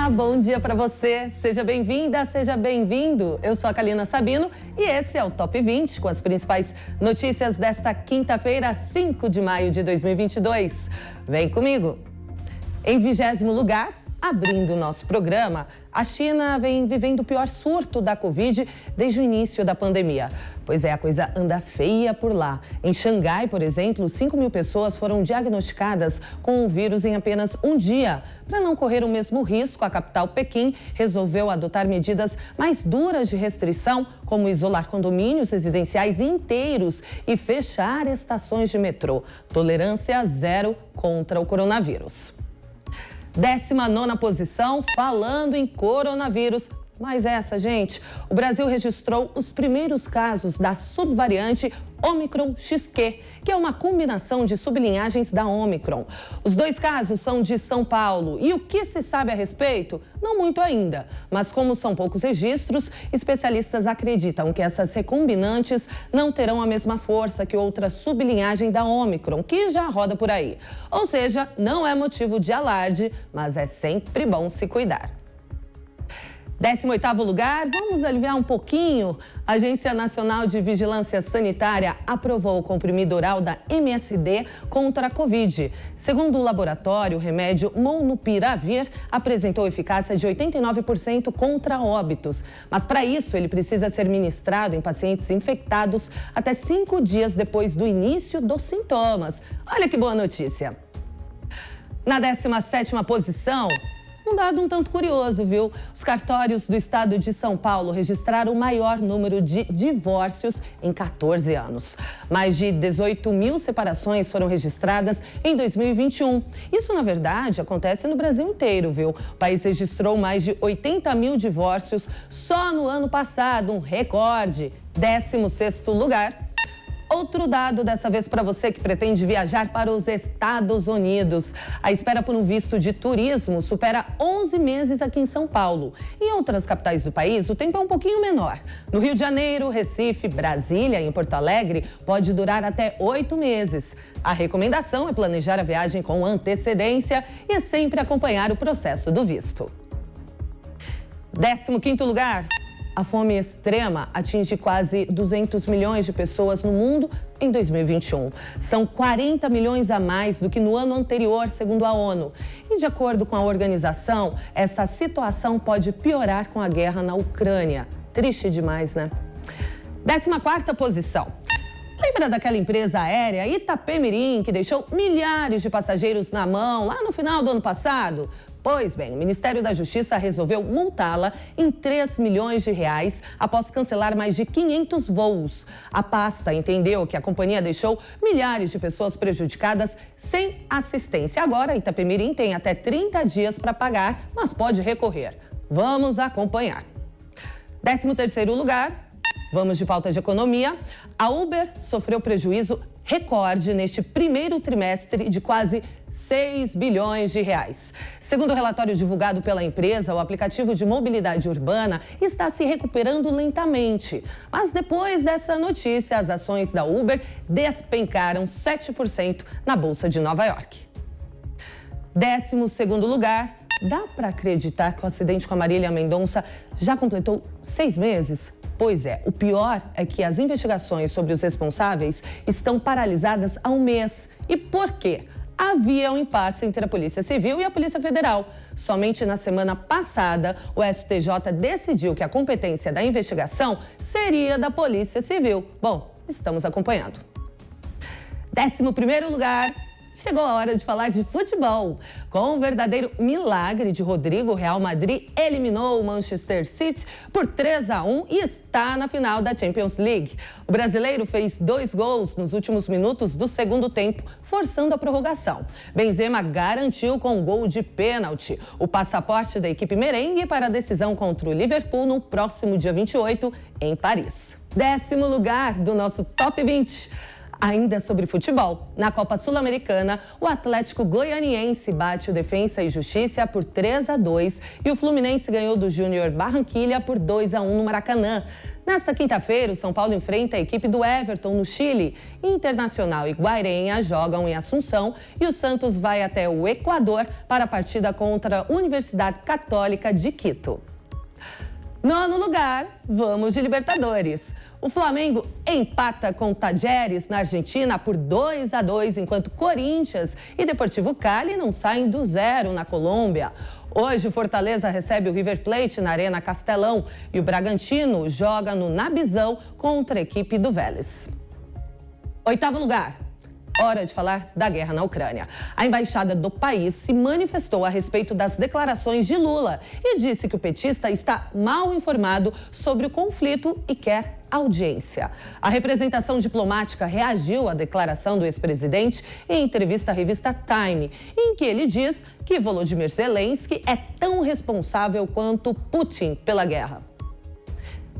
Olá, bom dia para você. Seja bem-vinda, seja bem-vindo. Eu sou a Kalina Sabino e esse é o Top 20 com as principais notícias desta quinta-feira, 5 de maio de 2022. Vem comigo. Em 20º lugar, abrindo o nosso programa, a China vem vivendo o pior surto da Covid desde o início da pandemia. Pois é, a coisa anda feia por lá. Em Xangai, por exemplo, 5.000 pessoas foram diagnosticadas com o vírus em apenas um dia. Para não correr o mesmo risco, a capital Pequim resolveu adotar medidas mais duras de restrição, como isolar condomínios residenciais inteiros e fechar estações de metrô. Tolerância zero contra o coronavírus. 19ª posição, falando em coronavírus. Mas essa, gente, o Brasil registrou os primeiros casos da subvariante Omicron XQ, que é uma combinação de sublinhagens da Omicron. Os dois casos são de São Paulo. E o que se sabe a respeito? Não muito ainda. Mas como são poucos registros, especialistas acreditam que essas recombinantes não terão a mesma força que outra sublinhagem da Omicron, que já roda por aí. Ou seja, não é motivo de alarde, mas é sempre bom se cuidar. 18º lugar, vamos aliviar um pouquinho. A Agência Nacional de Vigilância Sanitária aprovou o comprimido oral da MSD contra a Covid. Segundo o laboratório, o remédio Molnupiravir apresentou eficácia de 89% contra óbitos. Mas para isso, ele precisa ser ministrado em pacientes infectados até 5 dias depois do início dos sintomas. Olha que boa notícia. Na 17ª posição, um dado um tanto curioso, viu? Os cartórios do estado de São Paulo registraram o maior número de divórcios em 14 anos. Mais de 18.000 separações foram registradas em 2021. Isso, na verdade, acontece no Brasil inteiro, viu? O país registrou mais de 80.000 divórcios só no ano passado, um recorde. 16º lugar. Outro dado, dessa vez para você que pretende viajar para os Estados Unidos. A espera por um visto de turismo supera 11 meses aqui em São Paulo. Em outras capitais do país, o tempo é um pouquinho menor. No Rio de Janeiro, Recife, Brasília e em Porto Alegre, pode durar até 8 meses. A recomendação é planejar a viagem com antecedência e sempre acompanhar o processo do visto. 15º lugar. A fome extrema atinge quase 200 milhões de pessoas no mundo em 2021. São 40 milhões a mais do que no ano anterior, segundo a ONU. E de acordo com a organização, essa situação pode piorar com a guerra na Ucrânia. Triste demais, né? 14ª posição. Lembra daquela empresa aérea Itapemirim que deixou milhares de passageiros na mão lá no final do ano passado? Pois bem, o Ministério da Justiça resolveu multá-la em 3 milhões de reais após cancelar mais de 500 voos. A pasta entendeu que a companhia deixou milhares de pessoas prejudicadas sem assistência. Agora, a Itapemirim tem até 30 dias para pagar, mas pode recorrer. Vamos acompanhar. 13º lugar. Vamos de pauta de economia. A Uber sofreu prejuízo recorde neste primeiro trimestre de quase 6 bilhões de reais. Segundo o relatório divulgado pela empresa, o aplicativo de mobilidade urbana está se recuperando lentamente. Mas depois dessa notícia, as ações da Uber despencaram 7% na Bolsa de Nova York. 12º lugar. Dá para acreditar que o acidente com a Marília Mendonça já completou 6 meses? Pois é, o pior é que as investigações sobre os responsáveis estão paralisadas há um mês. E por quê? Havia um impasse entre a Polícia Civil e a Polícia Federal. Somente na semana passada, o STJ decidiu que a competência da investigação seria da Polícia Civil. Bom, estamos acompanhando. 11º lugar. Chegou a hora de falar de futebol. Com um verdadeiro milagre de Rodrigo, o Real Madrid eliminou o Manchester City por 3-1 e está na final da Champions League. O brasileiro fez 2 gols nos últimos minutos do segundo tempo, forçando a prorrogação. Benzema garantiu com um gol de pênalti o passaporte da equipe merengue para a decisão contra o Liverpool no próximo dia 28, em Paris. 10º lugar do nosso Top 20. Ainda sobre futebol, na Copa Sul-Americana, o Atlético Goianiense bate o Defensa e Justiça por 3-2 e o Fluminense ganhou do Júnior Barranquilla por 2-1 no Maracanã. Nesta quinta-feira, o São Paulo enfrenta a equipe do Everton no Chile. Internacional e Guairenha jogam em Assunção e o Santos vai até o Equador para a partida contra a Universidade Católica de Quito. Nono lugar, vamos de Libertadores. O Flamengo empata com Talleres na Argentina por 2-2, enquanto Corinthians e Deportivo Cali não saem do zero na Colômbia. Hoje, o Fortaleza recebe o River Plate na Arena Castelão e o Bragantino joga no Nabizão contra a equipe do Vélez. Oitavo lugar. Hora de falar da guerra na Ucrânia. A embaixada do país se manifestou a respeito das declarações de Lula e disse que o petista está mal informado sobre o conflito e quer audiência. A representação diplomática reagiu à declaração do ex-presidente em entrevista à revista Time, em que ele diz que Volodymyr Zelensky é tão responsável quanto Putin pela guerra.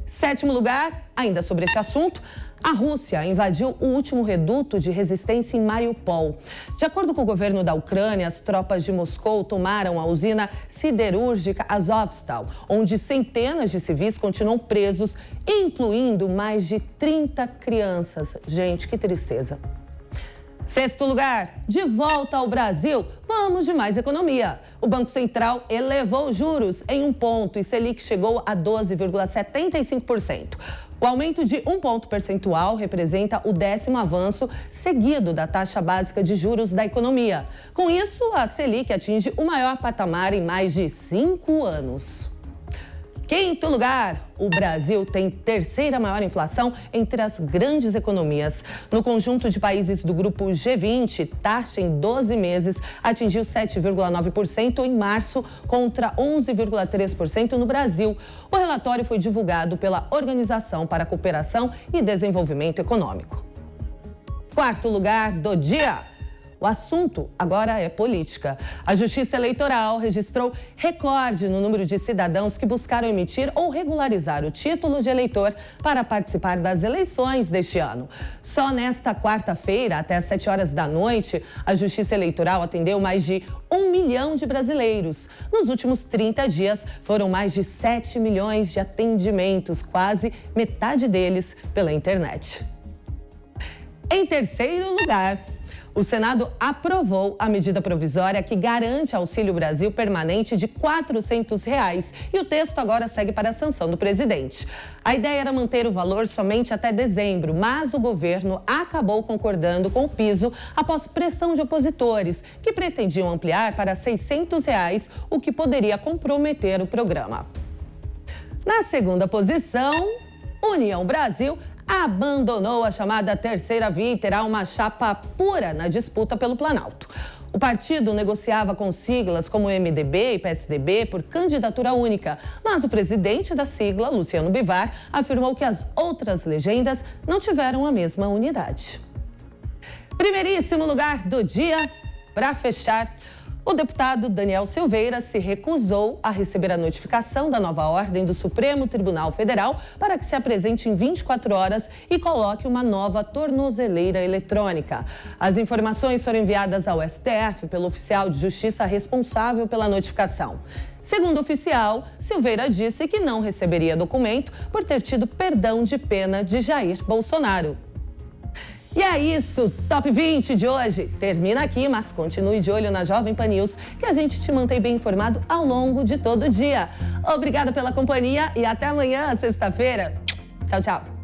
Sétimo lugar, ainda sobre este assunto, a Rússia invadiu o último reduto de resistência em Mariupol. De acordo com o governo da Ucrânia, as tropas de Moscou tomaram a usina siderúrgica Azovstal, onde centenas de civis continuam presos, incluindo mais de 30 crianças. Gente, que tristeza. Sexto lugar, de volta ao Brasil, vamos de mais economia. O Banco Central elevou os juros em 1 ponto e Selic chegou a 12,75%. O aumento de 1 ponto percentual representa o 10º avanço seguido da taxa básica de juros da economia. Com isso, a Selic atinge o maior patamar em mais de 5 anos. Quinto lugar, o Brasil tem terceira maior inflação entre as grandes economias. No conjunto de países do grupo G20, taxa em 12 meses atingiu 7,9% em março contra 11,3% no Brasil. O relatório foi divulgado pela Organização para a Cooperação e Desenvolvimento Econômico. Quarto lugar do dia. O assunto agora é política. A Justiça Eleitoral registrou recorde no número de cidadãos que buscaram emitir ou regularizar o título de eleitor para participar das eleições deste ano. Só nesta quarta-feira, até às 7 horas da noite, a Justiça Eleitoral atendeu mais de 1 milhão de brasileiros. Nos últimos 30 dias, foram mais de 7 milhões de atendimentos, quase metade deles pela internet. Em terceiro lugar, o Senado aprovou a medida provisória que garante Auxílio Brasil permanente de R$ 400 e o texto agora segue para a sanção do presidente. A ideia era manter o valor somente até dezembro, mas o governo acabou concordando com o piso após pressão de opositores, que pretendiam ampliar para R$ 600, o que poderia comprometer o programa. Na segunda posição, União Brasil abandonou a chamada terceira via e terá uma chapa pura na disputa pelo Planalto. O partido negociava com siglas como MDB e PSDB por candidatura única, mas o presidente da sigla, Luciano Bivar, afirmou que as outras legendas não tiveram a mesma unidade. Primeiríssimo lugar do dia, para fechar, o deputado Daniel Silveira se recusou a receber a notificação da nova ordem do Supremo Tribunal Federal para que se apresente em 24 horas e coloque uma nova tornozeleira eletrônica. As informações foram enviadas ao STF pelo oficial de justiça responsável pela notificação. Segundo o oficial, Silveira disse que não receberia documento por ter tido perdão de pena de Jair Bolsonaro. E é isso, Top 20 de hoje termina aqui, mas continue de olho na Jovem Pan News, que a gente te mantém bem informado ao longo de todo o dia. Obrigada pela companhia e até amanhã, sexta-feira. Tchau, tchau.